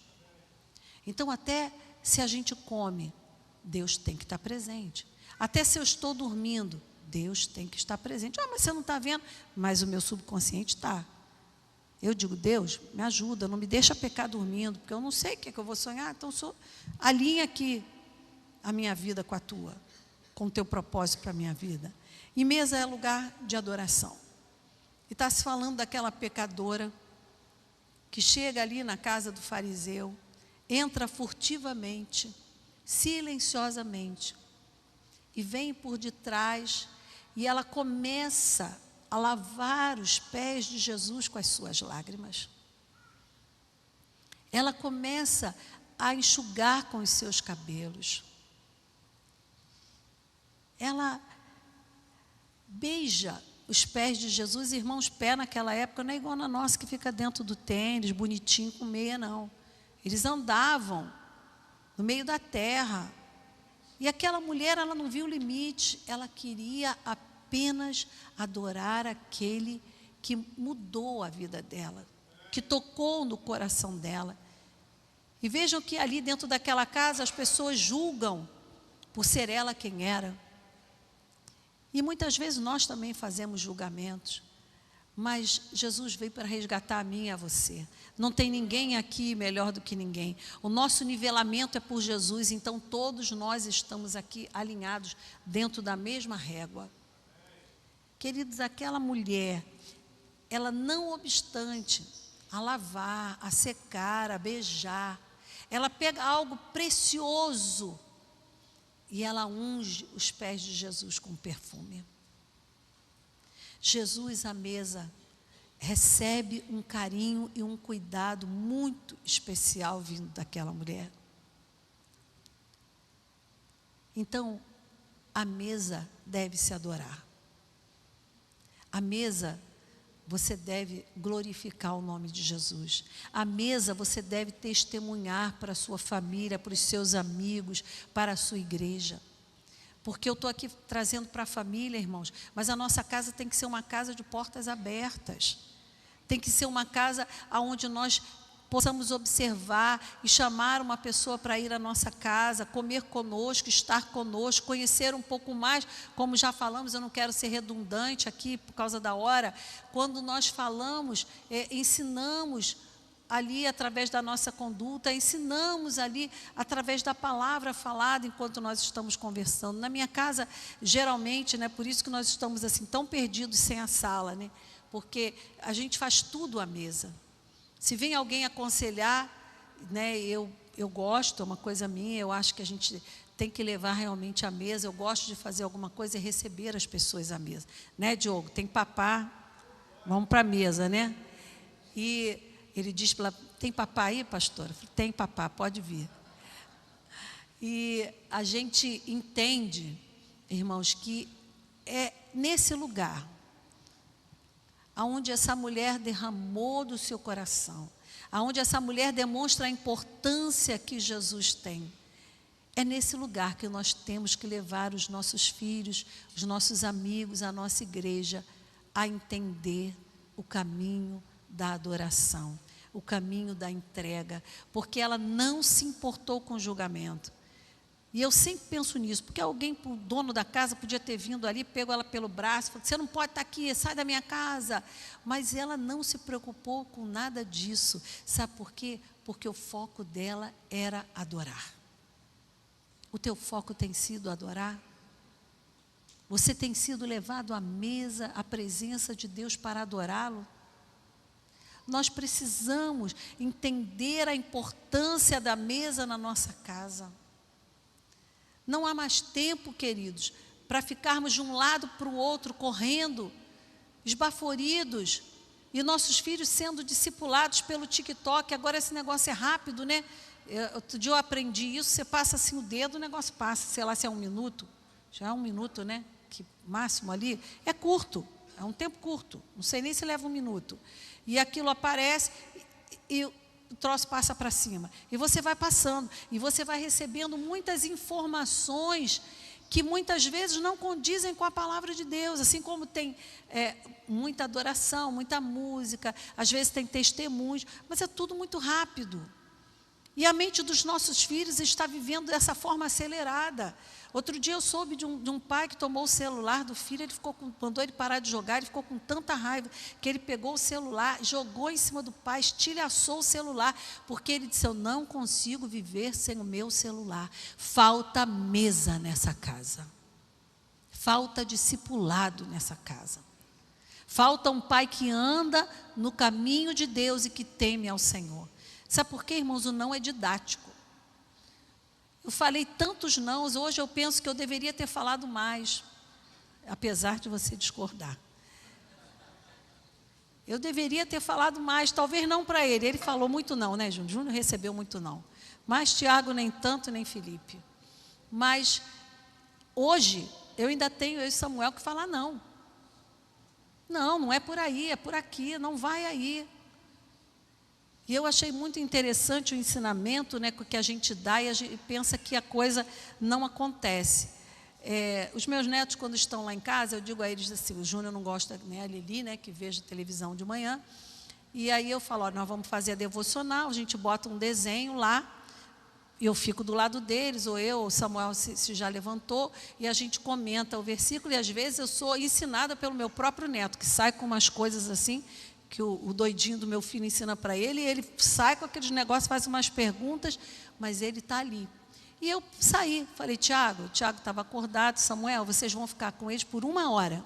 Então, até se a gente come, Deus tem que estar presente. Até se eu estou dormindo, Deus tem que estar presente. Ah, mas você não está vendo? Mas o meu subconsciente está. Eu digo, Deus, me ajuda, não me deixa pecar dormindo, porque eu não sei o que eu vou sonhar, então alinha aqui a minha vida com a tua, com o teu propósito para a minha vida. E mesa é lugar de adoração. E está se falando daquela pecadora que chega ali na casa do fariseu, entra furtivamente, silenciosamente, e vem por detrás, e ela começa a lavar os pés de Jesus com as suas lágrimas. Ela começa a enxugar com os seus cabelos. Ela beija os pés de Jesus. Irmãos, pé naquela época não é igual na nossa que fica dentro do tênis, bonitinho, com meia, não. Eles andavam no meio da terra. E aquela mulher, ela não viu limite, ela queria apenas adorar aquele que mudou a vida dela, que tocou no coração dela. E vejam que ali dentro daquela casa as pessoas julgam por ser ela quem era. E muitas vezes nós também fazemos julgamentos, mas Jesus veio para resgatar a mim e a você. Não tem ninguém aqui melhor do que ninguém. O nosso nivelamento é por Jesus, então todos nós estamos aqui alinhados dentro da mesma régua. Queridos, aquela mulher, ela não obstante a lavar, a secar, a beijar, ela pega algo precioso e ela unge os pés de Jesus com perfume. Jesus à mesa recebe um carinho e um cuidado muito especial vindo daquela mulher. Então, a mesa deve se adorar. A mesa, você deve glorificar o nome de Jesus. A mesa, você deve testemunhar para a sua família, para os seus amigos, para a sua igreja. Porque eu estou aqui trazendo para a família, irmãos, mas a nossa casa tem que ser uma casa de portas abertas. Tem que ser uma casa onde nós possamos observar e chamar uma pessoa para ir à nossa casa, comer conosco, estar conosco, conhecer um pouco mais. Como já falamos, eu não quero ser redundante aqui por causa da hora. Quando nós falamos, ensinamos ali através da nossa conduta, ensinamos ali através da palavra falada enquanto nós estamos conversando. Na minha casa, geralmente, né, por isso que nós estamos assim tão perdidos sem a sala, né? Porque a gente faz tudo à mesa. Se vem alguém aconselhar, né, eu gosto, é uma coisa minha, eu acho que a gente tem que levar realmente à mesa. Eu gosto de fazer alguma coisa e receber as pessoas à mesa. Né, Diogo? Tem papá, vamos para a mesa, né? E ele diz para ela, tem papá aí, pastora? Eu falei, tem papá, pode vir. E a gente entende, irmãos, que é nesse lugar aonde essa mulher derramou do seu coração, aonde essa mulher demonstra a importância que Jesus tem. É nesse lugar que nós temos que levar os nossos filhos, os nossos amigos, a nossa igreja, a entender o caminho da adoração, o caminho da entrega, porque ela não se importou com o julgamento. E eu sempre penso nisso, porque alguém, o dono da casa, podia ter vindo ali, pegou ela pelo braço, falou, você não pode estar aqui, sai da minha casa. Mas ela não se preocupou com nada disso. Sabe por quê? Porque o foco dela era adorar. O teu foco tem sido adorar? Você tem sido levado à mesa, à presença de Deus para adorá-lo? Nós precisamos entender a importância da mesa na nossa casa. Não há mais tempo, queridos, para ficarmos de um lado para o outro, correndo, esbaforidos, e nossos filhos sendo discipulados pelo TikTok. Agora esse negócio é rápido, né? Outro dia eu aprendi isso, você passa assim o dedo, o negócio passa, sei lá se é 1 minuto, já é 1 minuto, né? Que máximo ali, é curto, é um tempo curto, não sei nem se leva 1 minuto. E aquilo aparece e o troço passa para cima. E você vai passando, e você vai recebendo muitas informações que muitas vezes não condizem com a palavra de Deus, assim como tem muita adoração, muita música, às vezes tem testemunhos, mas é tudo muito rápido. E a mente dos nossos filhos está vivendo dessa forma acelerada. Outro dia eu soube de um pai que tomou o celular do filho, mandou ele parar de jogar, ele ficou com tanta raiva, que ele pegou o celular, jogou em cima do pai, estilhaçou o celular, porque ele disse, eu não consigo viver sem o meu celular. Falta mesa nessa casa. Falta discipulado nessa casa. Falta um pai que anda no caminho de Deus e que teme ao Senhor. Sabe por quê, irmãos? O não é didático. Eu falei tantos nãos, hoje eu penso que eu deveria ter falado mais, apesar de você discordar. Eu deveria ter falado mais, talvez não para ele. Ele falou muito não, né, Júnior? Júnior recebeu muito não. Mas Tiago nem tanto, nem Felipe. Mas hoje eu ainda tenho eu e Samuel que falar não. Não, não é por aí, é por aqui, não vai aí. E eu achei muito interessante o ensinamento, né, que a gente dá e a gente pensa que a coisa não acontece. Os meus netos, quando estão lá em casa, eu digo a eles assim, o Júnior não gosta, né, a Lili, né, que vejo televisão de manhã, e aí eu falo, ó, nós vamos fazer a devocional, a gente bota um desenho lá, e eu fico do lado deles, ou eu, ou Samuel se já levantou, e a gente comenta o versículo, e às vezes eu sou ensinada pelo meu próprio neto, que sai com umas coisas assim, que o doidinho do meu filho ensina para ele, e ele sai com aqueles negócios, faz umas perguntas, mas ele está ali. E eu saí, falei, Tiago estava acordado, Samuel, vocês vão ficar com eles por 1 hora.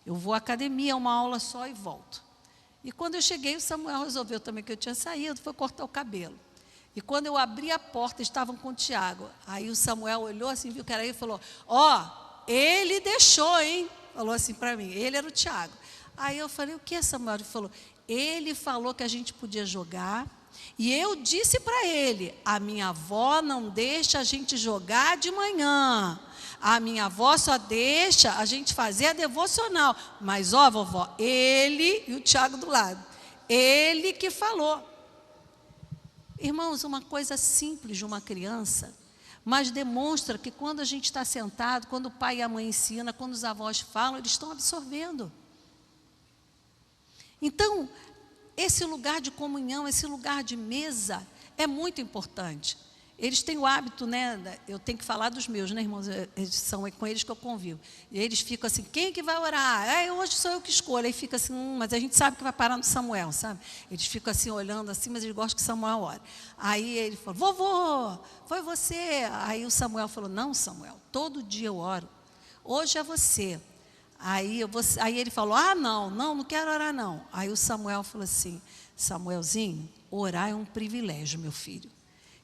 Eu vou à academia, 1 aula só e volto. E quando eu cheguei, o Samuel resolveu também que eu tinha saído, foi cortar o cabelo. E quando eu abri a porta, estavam com o Tiago. Aí o Samuel olhou assim, viu que era ele, e falou, ó, ele deixou, hein? Falou assim para mim, ele era o Tiago. Aí eu falei, o que, Samuel? Ele falou, ele falou que a gente podia jogar, e eu disse para ele, a minha avó não deixa a gente jogar de manhã, a minha avó só deixa a gente fazer a devocional, mas ó, vovó, ele, e o Tiago do lado, ele que falou. Irmãos, uma coisa simples de uma criança, mas demonstra que quando a gente está sentado, quando o pai e a mãe ensinam, quando os avós falam, eles estão absorvendo. Então, esse lugar de comunhão, esse lugar de mesa, é muito importante. Eles têm o hábito, né? Eu tenho que falar dos meus, né, irmãos? São com eles que eu convivo. E eles ficam assim, quem que vai orar? Hoje sou eu que escolho. Aí fica assim, mas a gente sabe que vai parar no Samuel, sabe? Eles ficam assim, olhando assim, mas eles gostam que Samuel ore. Aí ele falou, vovô, foi você. Aí o Samuel falou, não, Samuel, todo dia eu oro. Hoje é você. Aí ele falou, não quero orar não. Aí o Samuel falou assim, Samuelzinho, orar é um privilégio, meu filho.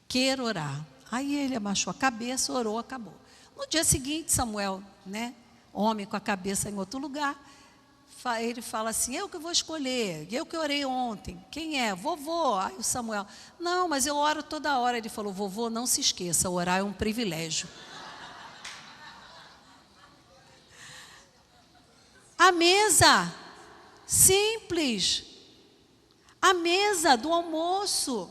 Quero orar. Aí ele abaixou a cabeça, orou, acabou. No dia seguinte, Samuel, né, homem com a cabeça em outro lugar, ele fala assim, eu que vou escolher, eu que orei ontem, quem é? Vovô. Aí o Samuel, não, mas eu oro toda hora. Ele falou, vovô, não se esqueça, orar é um privilégio. A mesa, simples, a mesa do almoço,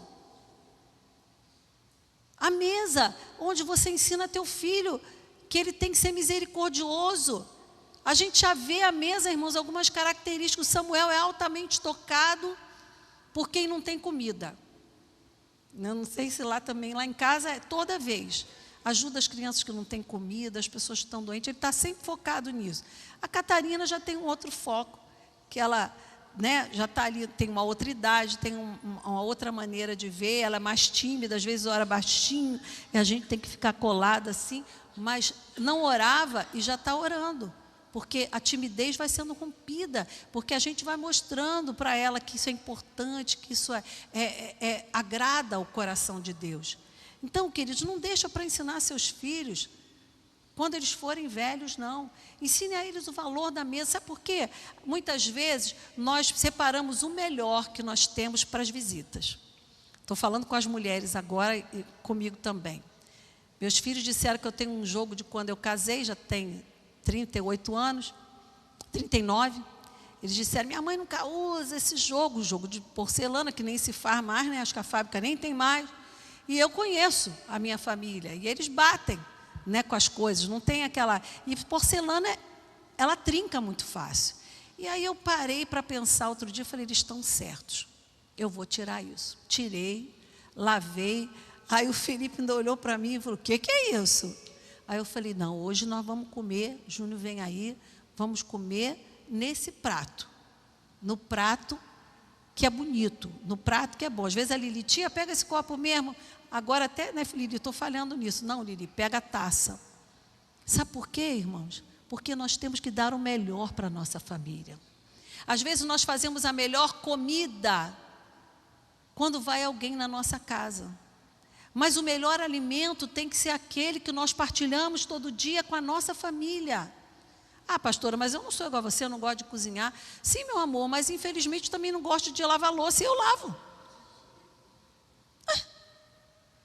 a mesa onde você ensina teu filho que ele tem que ser misericordioso. A gente já vê a mesa, irmãos, algumas características. O Samuel é altamente tocado por quem não tem comida. Eu não sei se lá também, lá em casa, toda vez. ajuda as crianças que não têm comida, as pessoas que estão doentes, ele está sempre focado nisso. A Catarina já tem um outro foco, que ela, né, já está ali, tem uma outra idade, tem uma outra maneira de ver, ela é mais tímida, às vezes ora baixinho, e a gente tem que ficar colada assim, mas não orava e já está orando, porque a timidez vai sendo rompida, porque a gente vai mostrando para ela que isso é importante, que isso agrada ao coração de Deus. Então, queridos, não deixa para ensinar seus filhos quando eles forem velhos, não. Ensine a eles o valor da mesa. Sabe por quê? Muitas vezes nós separamos o melhor que nós temos para as visitas. Estou falando com as mulheres agora e comigo também. Meus filhos disseram que eu tenho um jogo de quando eu casei, já tem 38 anos, 39. Eles disseram, minha mãe nunca usa esse jogo de porcelana, que nem se faz mais, né? Acho que a fábrica nem tem mais. E eu conheço a minha família, e eles batem, né, com as coisas, não tem aquela... E porcelana, ela trinca muito fácil. E aí eu parei para pensar outro dia, falei, eles estão certos, eu vou tirar isso. Tirei, lavei, aí o Felipe ainda olhou para mim e falou, o que é isso? Aí eu falei, não, hoje nós vamos comer, Júnior vem aí, vamos comer nesse prato, no prato que é bonito, no prato que é bom. Às vezes a Lili, tia, pega esse copo mesmo. Agora até, né, Lili, estou falhando nisso. Não, Lili, pega a taça. Sabe por quê, irmãos? Porque nós temos que dar o melhor para a nossa família. Às vezes nós fazemos a melhor comida quando vai alguém na nossa casa. Mas o melhor alimento tem que ser aquele que nós partilhamos todo dia com a nossa família. Ah, pastora, mas eu não sou igual a você, eu não gosto de cozinhar. Sim, meu amor, mas infelizmente também não gosto de lavar louça e eu lavo.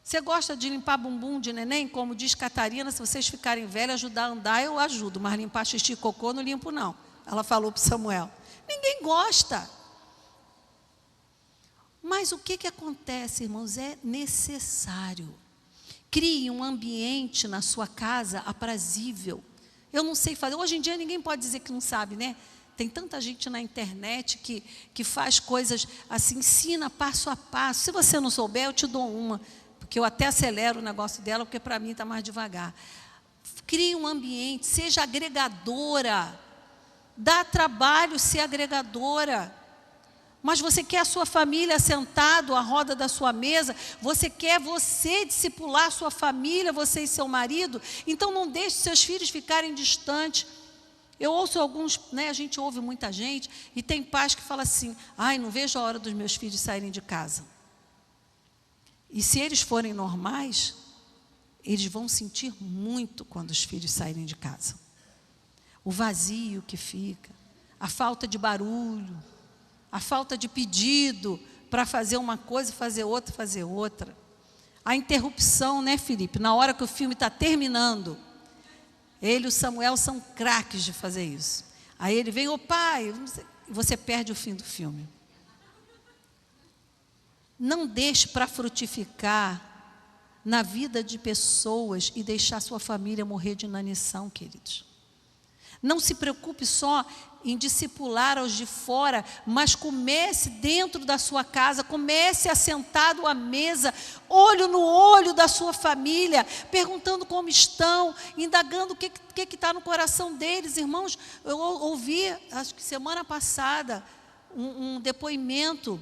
Você gosta de limpar bumbum de neném? Como diz Catarina, se vocês ficarem velhos, ajudar a andar, eu ajudo. Mas limpar xixi e cocô, não limpo não. Ela falou para o Samuel. Ninguém gosta. Mas o que acontece, irmãos? É necessário. Crie um ambiente na sua casa aprazível. Eu não sei fazer. Hoje em dia ninguém pode dizer que não sabe, né? Tem tanta gente na internet que faz coisas assim, ensina passo a passo. Se você não souber, eu te dou uma. Porque eu até acelero o negócio dela, porque para mim está mais devagar. Crie um ambiente, seja agregadora. Dá trabalho ser agregadora. Mas você quer a sua família sentado à roda da sua mesa, você quer discipular a sua família, você e seu marido, então não deixe seus filhos ficarem distantes. Eu ouço alguns, né, a gente ouve muita gente, e tem pais que falam assim, ai, não vejo a hora dos meus filhos saírem de casa. E se eles forem normais, eles vão sentir muito quando os filhos saírem de casa. O vazio que fica, a falta de barulho, a falta de pedido para fazer uma coisa, fazer outra. A interrupção, né, Felipe? Na hora que o filme está terminando, ele e o Samuel são craques de fazer isso. Aí ele vem, ô pai, e você perde o fim do filme. Não deixe para frutificar na vida de pessoas e deixar sua família morrer de inanição, queridos. Não se preocupe só em discipular aos de fora, mas comece dentro da sua casa, comece assentado à mesa, olho no olho da sua família, perguntando como estão, indagando o que está no coração deles. Irmãos, eu ouvi, acho que semana passada, um depoimento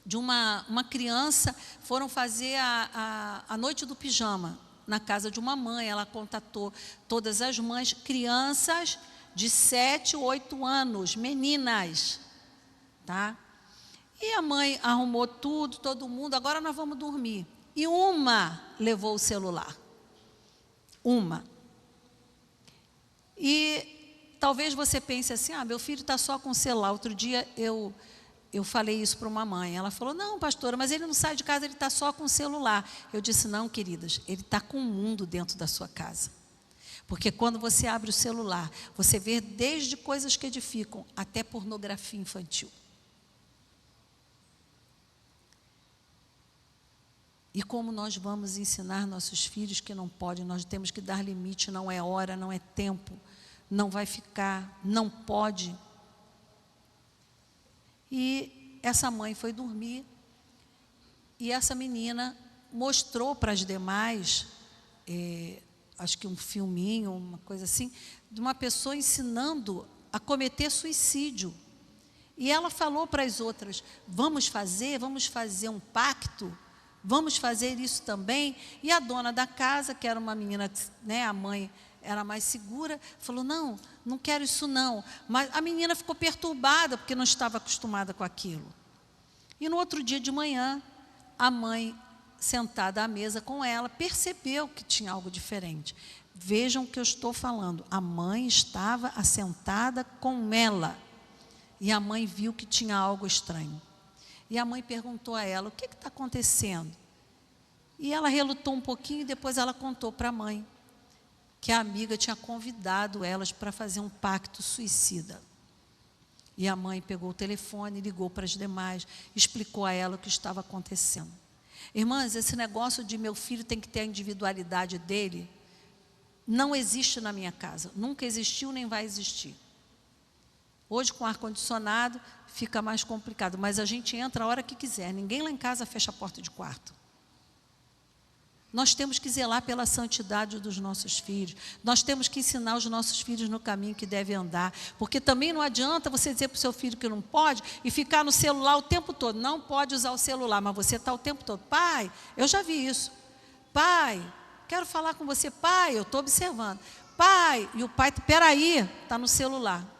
de uma criança, foram fazer a noite do pijama na casa de uma mãe. Ela contatou todas as mães, crianças de 7, 8 anos, meninas, tá? E a mãe arrumou tudo, todo mundo, agora nós vamos dormir. E uma levou o celular. Uma. E talvez você pense assim, meu filho está só com o celular. Outro dia eu falei isso para uma mãe. Ela falou, não, pastora, mas ele não sai de casa, ele está só com o celular. Eu disse, não, queridas, ele está com o mundo dentro da sua casa. Porque quando você abre o celular, você vê desde coisas que edificam até pornografia infantil. E como nós vamos ensinar nossos filhos que não podem, nós temos que dar limite, não é hora, não é tempo, não vai ficar, não pode. E essa mãe foi dormir e essa menina mostrou para as demais acho que um filminho, uma coisa assim, de uma pessoa ensinando a cometer suicídio. E ela falou para as outras, vamos fazer um pacto, vamos fazer isso também. E a dona da casa, que era uma menina, né, a mãe era mais segura, falou, não quero isso não. Mas a menina ficou perturbada, porque não estava acostumada com aquilo. E no outro dia de manhã, a mãe, sentada à mesa com ela, percebeu que tinha algo diferente. Vejam o que eu estou falando. A mãe estava assentada com ela. E a mãe viu que tinha algo estranho. E a mãe perguntou a ela, o que está acontecendo? E ela relutou um pouquinho e depois ela contou para a mãe que a amiga tinha convidado elas para fazer um pacto suicida. E a mãe pegou o telefone, ligou para as demais, explicou a ela o que estava acontecendo. Irmãs, esse negócio de meu filho tem que ter a individualidade dele, não existe na minha casa. Nunca existiu, nem vai existir. Hoje, com ar-condicionado, fica mais complicado. Mas a gente entra a hora que quiser. Ninguém lá em casa fecha a porta de quarto. Nós temos que zelar pela santidade dos nossos filhos. Nós temos que ensinar os nossos filhos no caminho que devem andar. Porque também não adianta você dizer para o seu filho que não pode e ficar no celular o tempo todo. Não pode usar o celular, mas você está o tempo todo. Pai, eu já vi isso. Pai, quero falar com você. Pai, eu estou observando. Pai, e o pai, peraí, está no celular.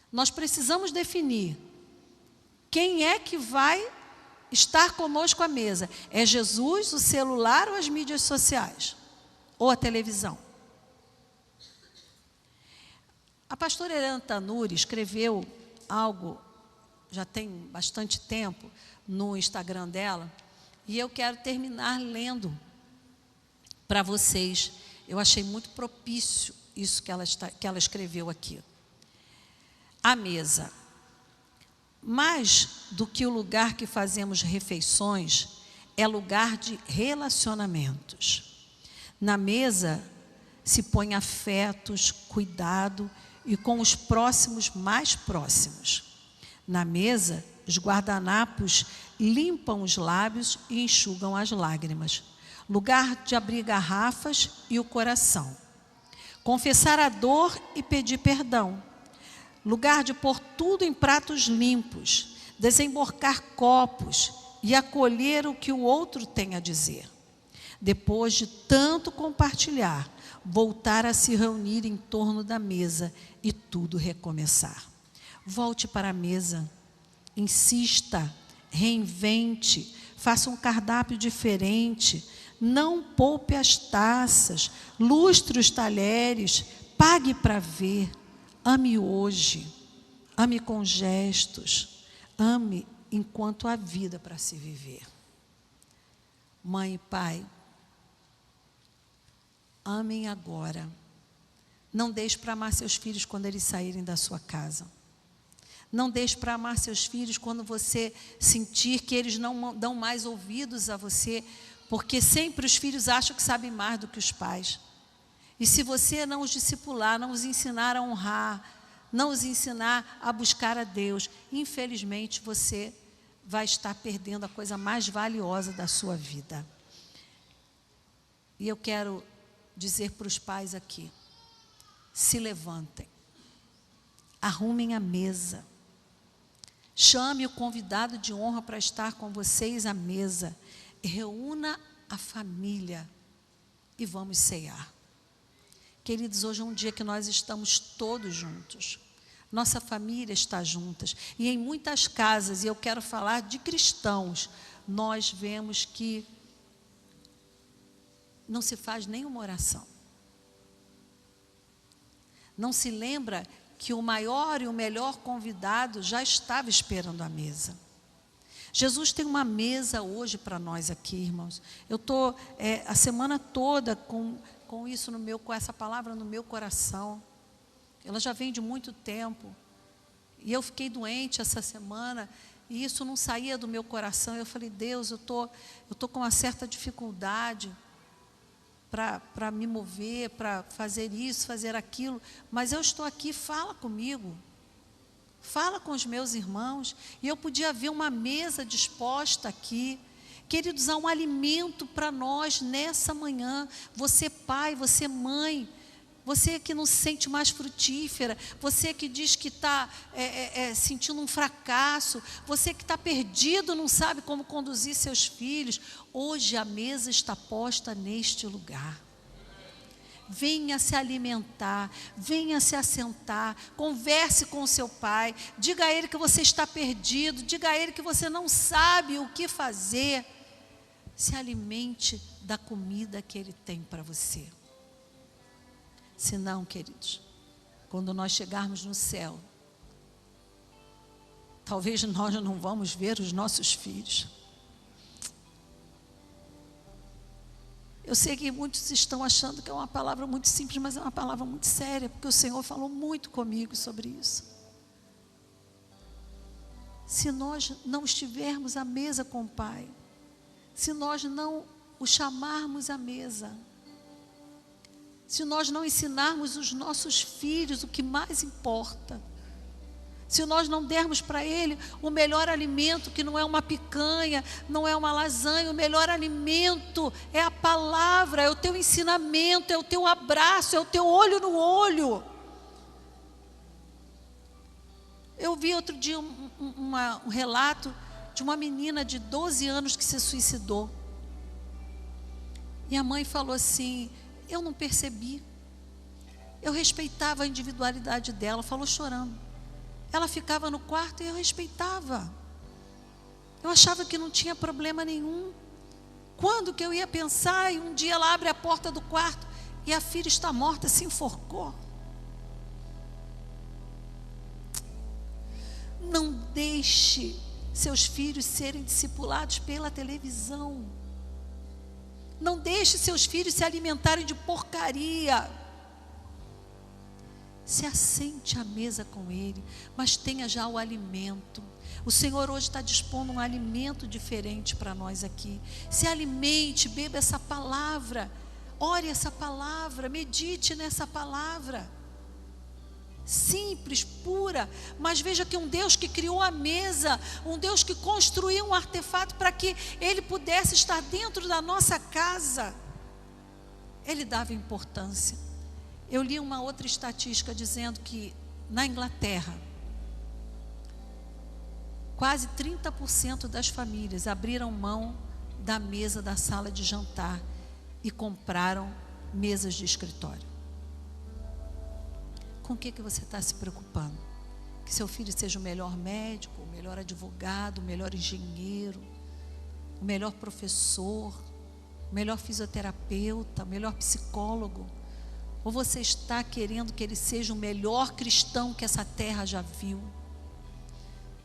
Nós precisamos definir quem é que vai estar conosco à mesa. É Jesus, o celular ou as mídias sociais? Ou a televisão? A pastora Helena Tanuri escreveu algo, já tem bastante tempo, no Instagram dela, e eu quero terminar lendo para vocês. Eu achei muito propício isso que ela escreveu aqui. A mesa. Mais do que o lugar que fazemos refeições, é lugar de relacionamentos. Na mesa se põe afetos, cuidado e com os próximos mais próximos. Na mesa, os guardanapos limpam os lábios e enxugam as lágrimas. Lugar de abrir garrafas e o coração. Confessar a dor e pedir perdão. Lugar de pôr tudo em pratos limpos, desemborcar copos e acolher o que o outro tem a dizer. Depois de tanto compartilhar, voltar a se reunir em torno da mesa e tudo recomeçar. Volte para a mesa, insista, reinvente, faça um cardápio diferente, não poupe as taças, lustre os talheres, pague para ver. Ame hoje, ame com gestos, ame enquanto há vida para se viver. Mãe e pai, amem agora. Não deixe para amar seus filhos quando eles saírem da sua casa. Não deixe para amar seus filhos quando você sentir que eles não dão mais ouvidos a você, porque sempre os filhos acham que sabem mais do que os pais. E se você não os discipular, não os ensinar a honrar, não os ensinar a buscar a Deus, infelizmente você vai estar perdendo a coisa mais valiosa da sua vida. E eu quero dizer para os pais aqui, se levantem, arrumem a mesa, chame o convidado de honra para estar com vocês à mesa, reúna a família e vamos ceiar. Queridos, hoje é um dia que nós estamos todos juntos. Nossa família está juntas. E em muitas casas, e eu quero falar de cristãos, nós vemos que não se faz nenhuma oração. Não se lembra que o maior e o melhor convidado já estava esperando a mesa. Jesus tem uma mesa hoje para nós aqui, irmãos. Eu estou a semana toda com isso com essa palavra no meu coração. Ela já vem de muito tempo. E eu fiquei doente essa semana e isso não saía do meu coração. Eu falei, Deus, eu tô com uma certa dificuldade para me mover, para fazer isso, fazer aquilo. Mas eu estou aqui, fala comigo. Fala com os meus irmãos. E eu podia ver uma mesa disposta aqui. Queridos, há um alimento para nós nessa manhã. Você pai, você mãe, você que não se sente mais frutífera, você que diz que está sentindo um fracasso, você que está perdido, não sabe como conduzir seus filhos, hoje a mesa está posta neste lugar. Venha se alimentar, venha se assentar, converse com o seu pai, diga a ele que você está perdido, diga a ele que você não sabe o que fazer. Se alimente da comida que ele tem para você. Senão, queridos, quando nós chegarmos no céu, talvez nós não vamos ver os nossos filhos. Eu sei que muitos estão achando que é uma palavra muito simples, mas é uma palavra muito séria, porque o Senhor falou muito comigo sobre isso. Se nós não estivermos à mesa com o Pai, se nós não o chamarmos à mesa, se nós não ensinarmos os nossos filhos o que mais importa, se nós não dermos para ele o melhor alimento, que não é uma picanha, não é uma lasanha, o melhor alimento é a palavra, é o teu ensinamento, é o teu abraço, é o teu olho no olho. Eu vi outro dia um relato de uma menina de 12 anos que se suicidou. E a mãe falou assim: eu não percebi, eu respeitava a individualidade dela, falou chorando. Ela ficava no quarto e eu respeitava. Eu achava que não tinha problema nenhum. Quando que eu ia pensar, e um dia ela abre a porta do quarto e a filha está morta, se enforcou. Não deixe seus filhos serem discipulados pela televisão. Não deixe seus filhos se alimentarem de porcaria. Se assente à mesa com ele, mas tenha já o alimento. O Senhor hoje está dispondo um alimento diferente para nós aqui. Se alimente, beba essa palavra, ore essa palavra, medite nessa palavra. Simples, pura, mas veja que um Deus que criou a mesa, um Deus que construiu um artefato para que ele pudesse estar dentro da nossa casa, ele dava importância. Eu li uma outra estatística dizendo que na Inglaterra, quase 30% das famílias abriram mão da mesa da sala de jantar e compraram mesas de escritório. Com o que você está se preocupando? Que seu filho seja o melhor médico, o melhor advogado, o melhor engenheiro, o melhor professor, o melhor fisioterapeuta, o melhor psicólogo? Ou você está querendo que ele seja o melhor cristão que essa terra já viu?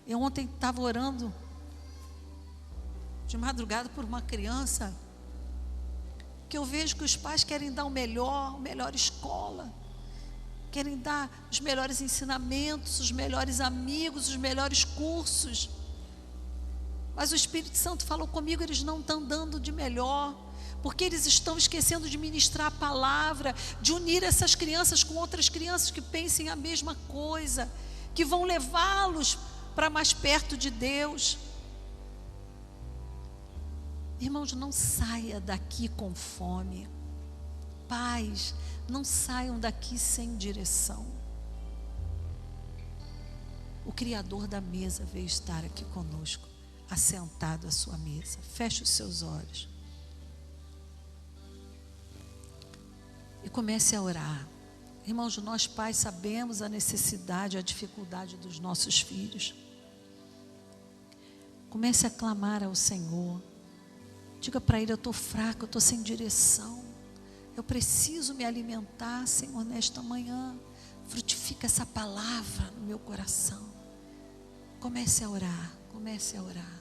Eu ontem estava orando de madrugada por uma criança que eu vejo que os pais querem dar o melhor escola, querem dar os melhores ensinamentos, os melhores amigos, os melhores cursos. Mas o Espírito Santo falou comigo, eles não estão dando de melhor, porque eles estão esquecendo de ministrar a palavra, de unir essas crianças com outras crianças que pensem a mesma coisa, que vão levá-los para mais perto de Deus. Irmãos, não saia daqui com fome. Pais, não saiam daqui sem direção. O Criador da mesa veio estar aqui conosco, assentado à sua mesa. Feche os seus olhos e comece a orar. Irmãos, nós pais sabemos a necessidade, a dificuldade dos nossos filhos. Comece a clamar ao Senhor. Diga para Ele: eu estou fraco, eu estou sem direção. Eu preciso me alimentar, Senhor, nesta manhã. Frutifica essa palavra no meu coração. Comece a orar, comece a orar.